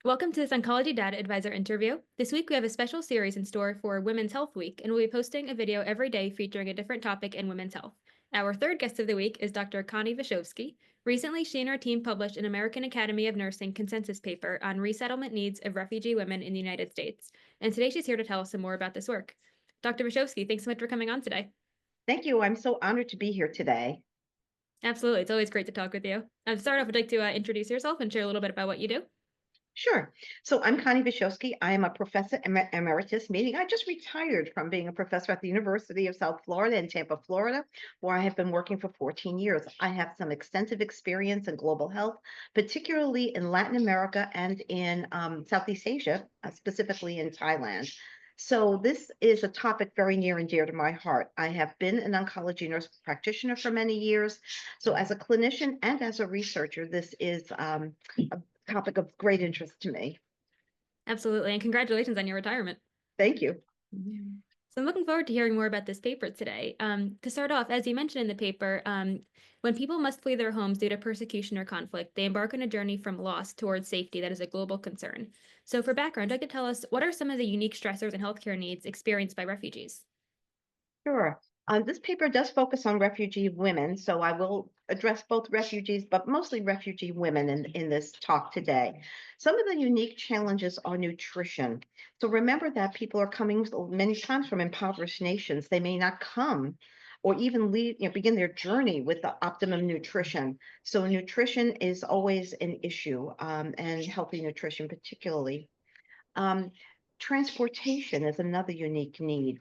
Welcome to this Oncology Data Advisor interview. This week we have a special series in store for Women's Health Week, and we'll be posting a video every day featuring a different topic in women's health. Our third guest of the week is Dr. Connie Visovsky. Recently, she and her team published an American Academy of Nursing consensus paper on resettlement needs of refugee women in the United States. And today she's here to tell us some more about this work. Dr. Visovsky, thanks so much for coming on today. Thank you. I'm so honored to be here today. Absolutely. It's always great to talk with you. To start off, I'd like to introduce yourself and share a little bit about what you do. Sure. So I'm Connie Visovsky. I am a professor emeritus, meaning I just retired from being a professor at the University of South Florida in Tampa, Florida, where I have been working for 14 years. I have some extensive experience in global health, particularly in Latin America and in Southeast Asia, specifically in Thailand. So this is a topic very near and dear to my heart. I have been an oncology nurse practitioner for many years. So as a clinician and as a researcher, this is a topic of great interest to me. Absolutely. And congratulations on your retirement. Thank you. So I'm looking forward to hearing more about this paper today. To start off, as you mentioned in the paper, when people must flee their homes due to persecution or conflict, they embark on a journey from loss towards safety that is a global concern. So for background, Doug could tell us what are some of the unique stressors and healthcare needs experienced by refugees? Sure. This paper does focus on refugee women, so I will address both refugees, but mostly refugee women in this talk today. Some of the unique challenges are nutrition. So remember that people are coming many times from impoverished nations. They may not come or even leave, begin their journey with the optimum nutrition. So nutrition is always an issue, and healthy nutrition particularly. Um, Transportation is another unique need.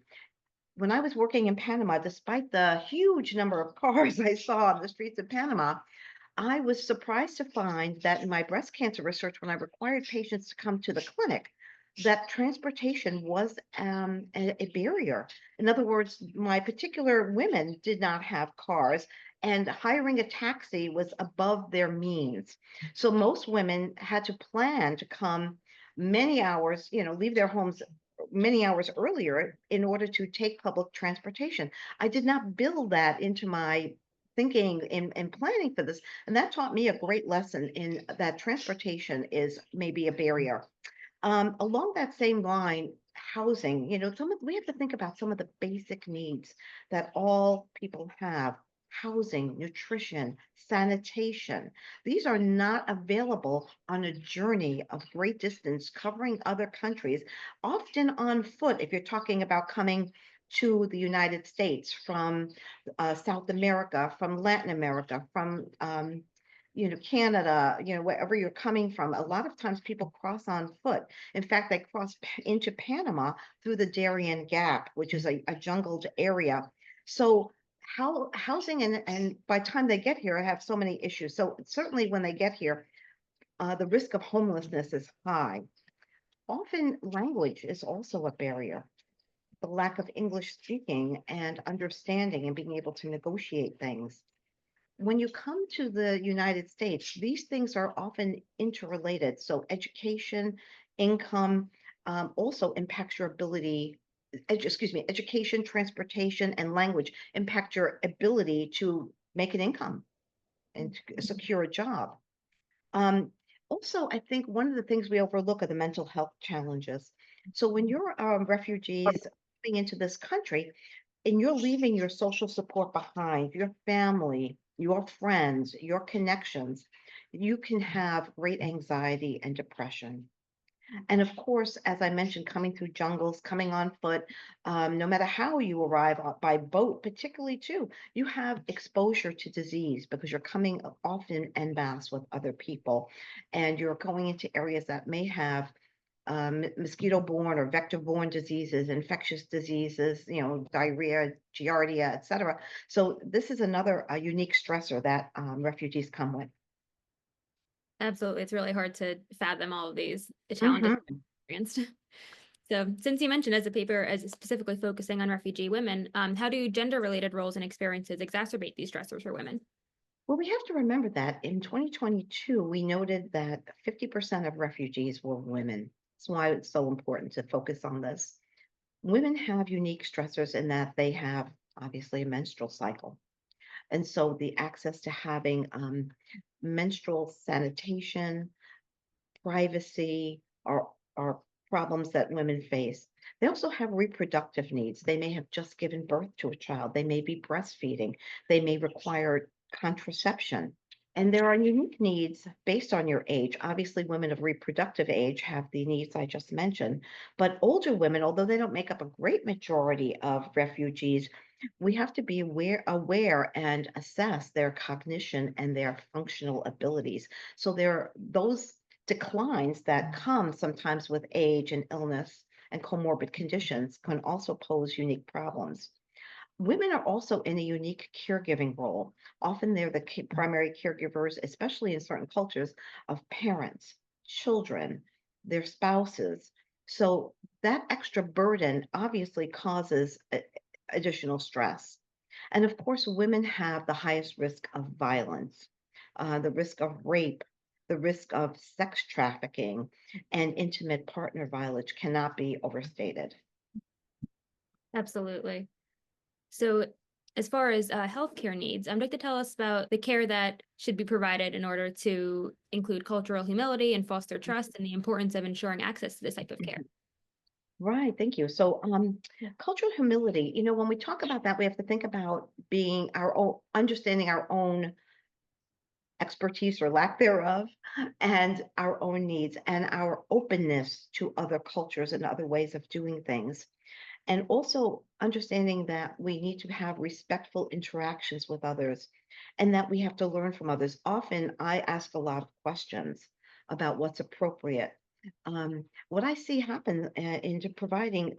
When I was working in Panama, despite the huge number of cars I saw on the streets of Panama, I was surprised to find that in my breast cancer research, when I required patients to come to the clinic, that transportation was a barrier. In other words, my particular women did not have cars, and hiring a taxi was above their means. So most women had to plan to come many hours, leave their homes many hours earlier in order to take public transportation. I did not build that into my thinking and planning for this. And that taught me a great lesson in that transportation is maybe a barrier. Along that same line, housing, we have to think about some of the basic needs that all people have. Housing, nutrition, sanitation. These are not available on a journey of great distance covering other countries, often on foot if you're talking about coming to the United States from South America, from Latin America, from Canada, wherever you're coming from. A lot of times people cross on foot. In fact, they cross into Panama through the Darien Gap, which is a jungled area. So how housing and by the time they get here, I have so many issues. So certainly when they get here, the risk of homelessness is high. Often language is also a barrier. The lack of English speaking and understanding and being able to negotiate things. When you come to the United States, these things are often interrelated. So education, income, also impacts your ability, education, transportation, and language impact your ability to make an income and to secure a job. Um, Also, I think one of the things we overlook are the mental health challenges. So when you're refugees coming into this country, and you're leaving your social support behind, your family, your friends, your connections, you can have great anxiety and depression. And of course, as I mentioned, coming through jungles, coming on foot, no matter how you arrive by boat, particularly too, you have exposure to disease because you're coming often en masse with other people, and you're going into areas that may have mosquito-borne or vector-borne diseases, infectious diseases, diarrhea, giardia, etc. So this is another unique stressor that refugees come with. Absolutely. It's really hard to fathom all of these challenges Mhm. experienced. So, since you mentioned as a paper as specifically focusing on refugee women, how do gender-related roles and experiences exacerbate these stressors for women? Well, we have to remember that in 2022, we noted that 50% of refugees were women. That's why it's so important to focus on this. Women have unique stressors in that they have obviously a menstrual cycle. And so the access to having menstrual sanitation, privacy are problems that women face. They also have reproductive needs. They may have just given birth to a child. They may be breastfeeding. They may require contraception. And there are unique needs based on your age. Obviously, women of reproductive age have the needs I just mentioned, but older women, although they don't make up a great majority of refugees, we have to be aware and assess their cognition and their functional abilities. So there are those declines that come sometimes with age and illness and comorbid conditions can also pose unique problems. Women are also in a unique caregiving role. Often they're the primary caregivers, especially in certain cultures, of parents, children, their spouses. So that extra burden obviously causes additional stress. And of course, women have the highest risk of violence, the risk of rape, the risk of sex trafficking, and intimate partner violence cannot be overstated. Absolutely. So, as far as healthcare needs, I'd like to tell us about the care that should be provided in order to include cultural humility and foster trust and the importance of ensuring access to this type of care. Right, thank you. So, cultural humility, when we talk about that, we have to think about being our own, understanding our own expertise or lack thereof, and our own needs and our openness to other cultures and other ways of doing things. And also understanding that we need to have respectful interactions with others and that we have to learn from others. Often I ask a lot of questions about what's appropriate. What I see happen into providing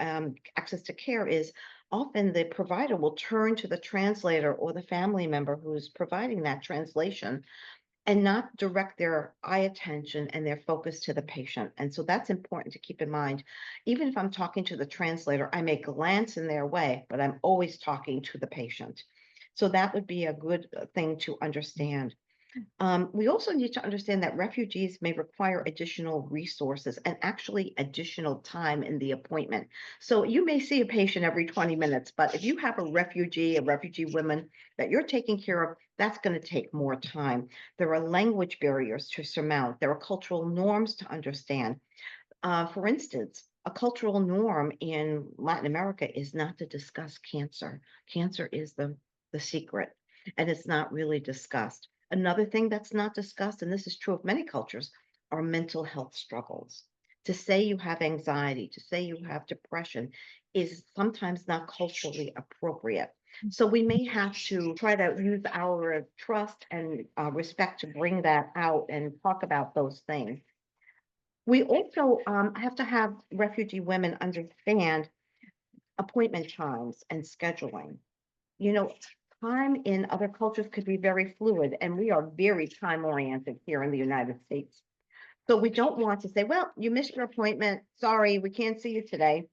access to care is often the provider will turn to the translator or the family member who's providing that translation and not direct their eye attention and their focus to the patient. And so that's important to keep in mind. Even if I'm talking to the translator, I may glance in their way, but I'm always talking to the patient. So that would be a good thing to understand. We also need to understand that refugees may require additional resources and actually additional time in the appointment. So you may see a patient every 20 minutes, but if you have a refugee woman that you're taking care of, that's going to take more time. There are language barriers to surmount. There are cultural norms to understand. For instance, a cultural norm in Latin America is not to discuss cancer. Cancer is the secret, and it's not really discussed. Another thing that's not discussed, and this is true of many cultures, are mental health struggles. To say you have anxiety, to say you have depression is sometimes not culturally appropriate. So we may have to try to use our trust and respect to bring that out and talk about those things. We also have to have refugee women understand appointment times and scheduling. You know, time in other cultures could be very fluid, and we are very time oriented here in the United States. So we don't want to say, well, you missed your appointment. Sorry, we can't see you today.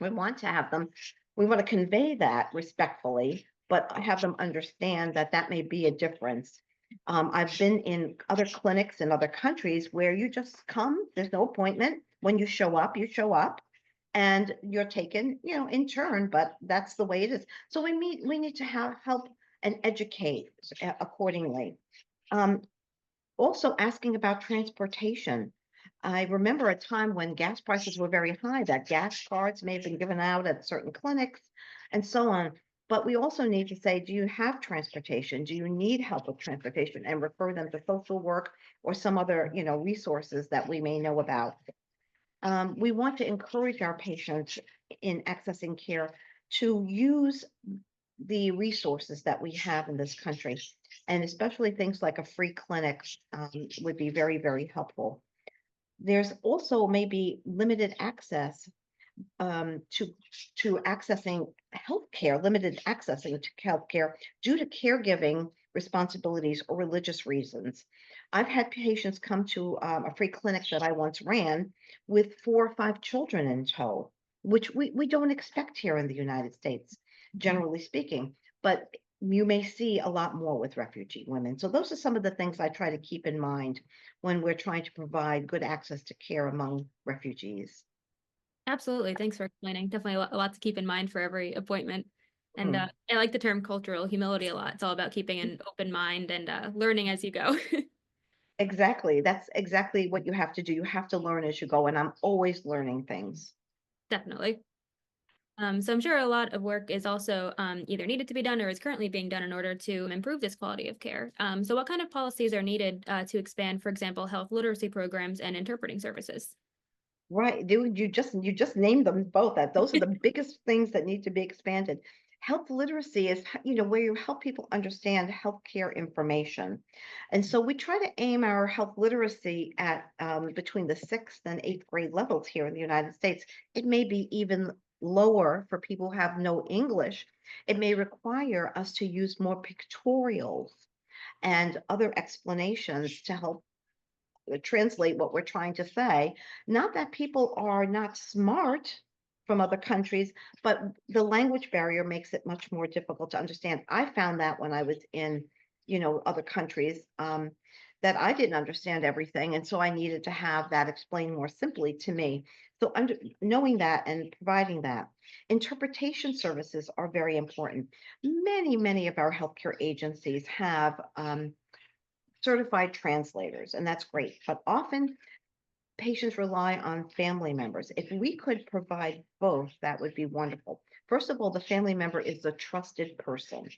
We want to have them, we want to convey that respectfully, but have them understand that that may be a difference. I've been in other clinics in other countries where you just come, there's no appointment. When you show up and you're taken, in turn, but that's the way it is. So we need to have help and educate accordingly. Um, Also asking about transportation. I remember a time when gas prices were very high, that gas cards may have been given out at certain clinics and so on. But we also need to say, do you have transportation? Do you need help with transportation? And refer them to social work or some other, resources that we may know about. We want to encourage our patients in accessing care to use the resources that we have in this country, and especially things like a free clinic would be very, very helpful. There's also maybe limited access to accessing healthcare, limited accessing to healthcare due to caregiving responsibilities or religious reasons. I've had patients come to a free clinic that I once ran with 4 or 5 children in tow, which we don't expect here in the United States, generally speaking. But you may see a lot more with refugee women. So those are some of the things I try to keep in mind when we're trying to provide good access to care among refugees. Absolutely. Thanks for explaining. Definitely a lot to keep in mind for every appointment. And Hmm. I like the term cultural humility a lot. It's all about keeping an open mind and learning as you go. Exactly. That's exactly what you have to do. You have to learn as you go, and I'm always learning things. Definitely. So I'm sure a lot of work is also either needed to be done or is currently being done in order to improve this quality of care. So what kind of policies are needed to expand, for example, health literacy programs and interpreting services? Right, dude, you just named them both. That those are the biggest things that need to be expanded. Health literacy is, where you help people understand healthcare information. And so we try to aim our health literacy at between the sixth and eighth grade levels here in the United States. It may be even lower for people who have no English. It may require us to use more pictorials and other explanations to help translate what we're trying to say. Not that people are not smart from other countries, but the language barrier makes it much more difficult to understand. I found that when I was in, other countries, that I didn't understand everything, and so I needed to have that explained more simply to me. So knowing that and providing that. Interpretation services are very important. Many of our healthcare agencies have certified translators, and that's great. But often patients rely on family members. If we could provide both, that would be wonderful. First of all, the family member is a trusted person.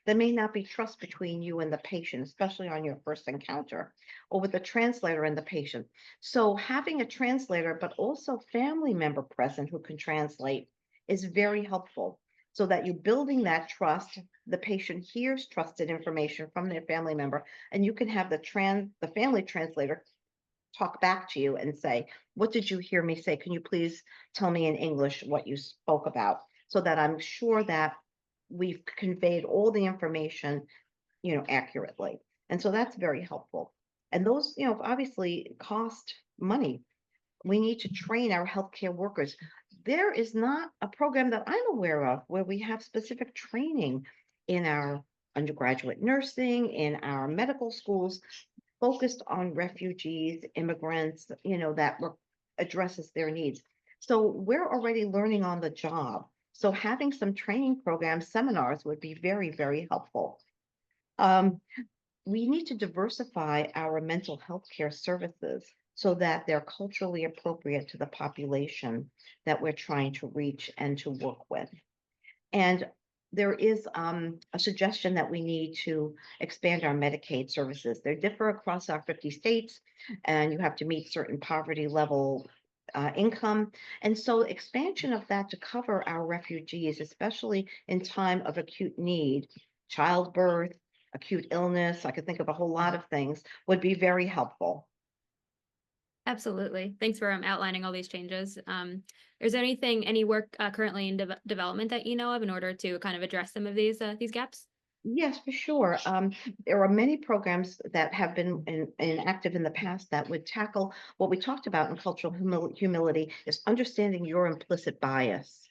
There may not be trust between you and the patient, especially on your first encounter, or with the translator and the patient. So, having a translator, but also family member present who can translate, is very helpful. So that you're building that trust. The patient hears trusted information from their family member, and you can have the family translator talk back to you and say, "What did you hear me say? Can you please tell me in English what you spoke about?" So that I'm sure that we've conveyed all the information, accurately. And so that's very helpful. And those, obviously cost money. We need to train our healthcare workers. There is not a program that I'm aware of where we have specific training in our undergraduate nursing, in our medical schools focused on refugees, immigrants, that addresses their needs. So we're already learning on the job. So having some training programs, seminars would be very, very helpful. Um, we need to diversify our mental health care services so that they're culturally appropriate to the population that we're trying to reach and to work with. And there is a suggestion that we need to expand our Medicaid services. They differ across our 50 states, and you have to meet certain poverty level income. And so, expansion of that to cover our refugees, especially in time of acute need, childbirth, acute illness, I could think of a whole lot of things, would be very helpful. Absolutely. Thanks for outlining all these changes. Is there any work currently in development that you know of in order to kind of address some of these gaps? Yes, for sure. There are many programs that have been active in the past that would tackle what we talked about in cultural humility is understanding your implicit bias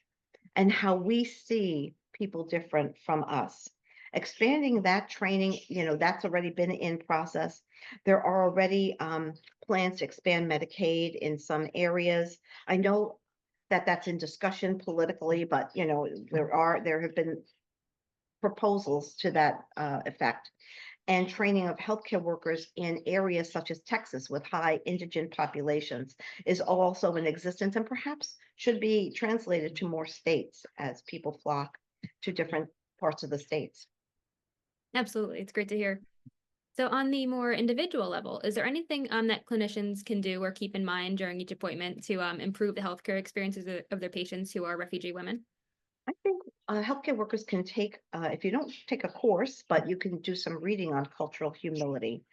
and how we see people different from us. Expanding that training, that's already been in process. There are already plans to expand Medicaid in some areas. I know that that's in discussion politically, but there have been proposals to that effect, and training of healthcare workers in areas such as Texas with high indigent populations is also in existence and perhaps should be translated to more states as people flock to different parts of the states. Absolutely. It's great to hear. So, on the more individual level, is there anything that clinicians can do or keep in mind during each appointment to improve the healthcare experiences of their patients who are refugee women? I think healthcare workers can take, if you don't take a course, but you can do some reading on cultural humility.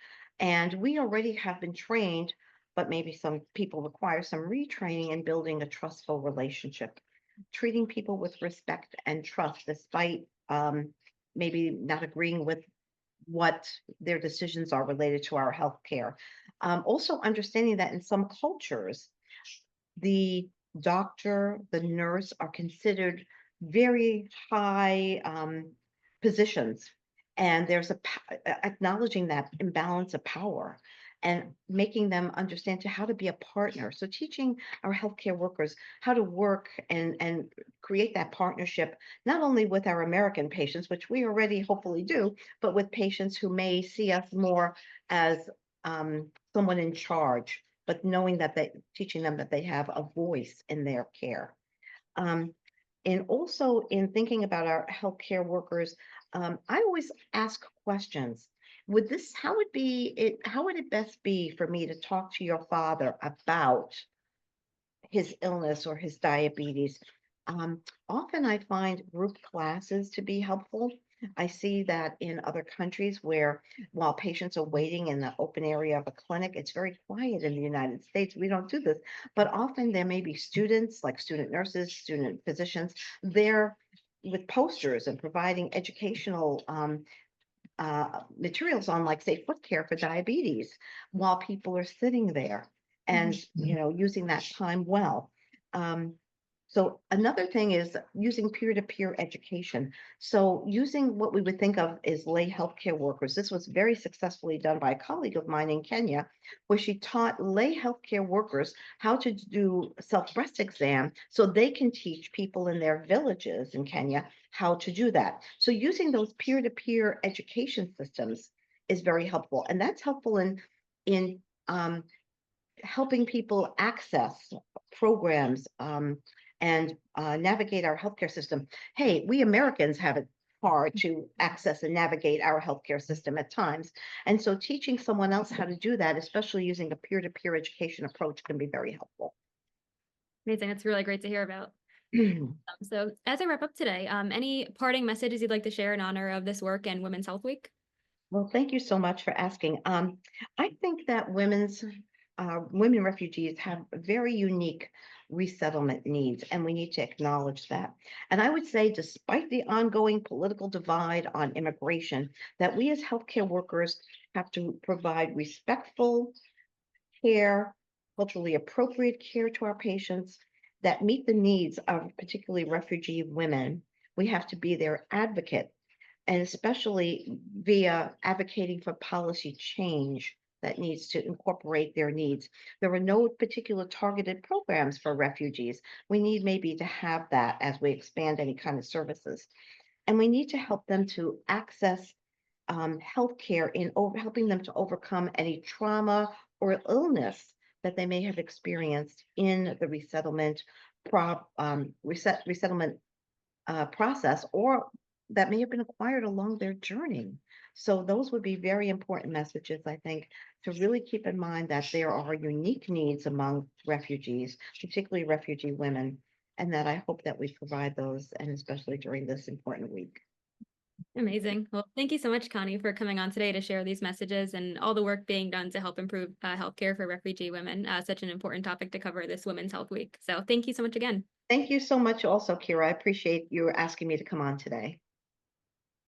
And we already have been trained, but maybe some people require some retraining in building a trustful relationship, treating people with respect and trust, despite maybe not agreeing with what their decisions are related to our healthcare. Also, understanding that in some cultures, the doctor, the nurse are considered very high positions. And there's acknowledging that imbalance of power and making them understand to how to be a partner. So teaching our healthcare workers how to work and create that partnership, not only with our American patients, which we already hopefully do, but with patients who may see us more as someone in charge, but knowing that teaching them that they have a voice in their care. Um, and also in thinking about our healthcare workers, I always ask questions. How would it best be for me to talk to your father about his illness or his diabetes? Um, Often I find group classes to be helpful. I see that in other countries where while patients are waiting in the open area of a clinic, it's very quiet in the United States. We don't do this, but often there may be students, like student nurses, student physicians, there with posters and providing educational materials on, like, say, foot care for diabetes while people are sitting there and using that time well. um, so another thing is using peer-to-peer education. So using what we would think of as lay healthcare workers. This was very successfully done by a colleague of mine in Kenya, where she taught lay healthcare workers how to do self-breast exam so they can teach people in their villages in Kenya how to do that. So using those peer-to-peer education systems is very helpful, and that's helpful in helping people access programs and navigate our healthcare system. Hey, we Americans have it hard to access and navigate our healthcare system at times. And so teaching someone else how to do that, especially using a peer-to-peer education approach, can be very helpful. Amazing. That's really great to hear about. So as I wrap up today, any parting messages you'd like to share in honor of this work and Women's Health Week? Well, thank you so much for asking. I think that women refugees have very unique resettlement needs, and we need to acknowledge that. And I would say, despite the ongoing political divide on immigration, that we as healthcare workers have to provide respectful care, culturally appropriate care to our patients that meet the needs of particularly refugee women. We have to be their advocate, and especially via advocating for policy change that needs to incorporate their needs. There are no particular targeted programs for refugees. We need maybe to have that as we expand any kind of services. And we need to help them to access healthcare in helping them to overcome any trauma or illness that they may have experienced in the resettlement process, or that may have been acquired along their journey. So those would be very important messages, I think, to really keep in mind that there are unique needs among refugees, particularly refugee women, and that I hope that we provide those, and especially during this important week. Amazing. Well, thank you so much, Connie, for coming on today to share these messages and all the work being done to help improve healthcare for refugee women. Such an important topic to cover this Women's Health Week. So thank you so much again. Thank you so much also, Kira. I appreciate you asking me to come on today.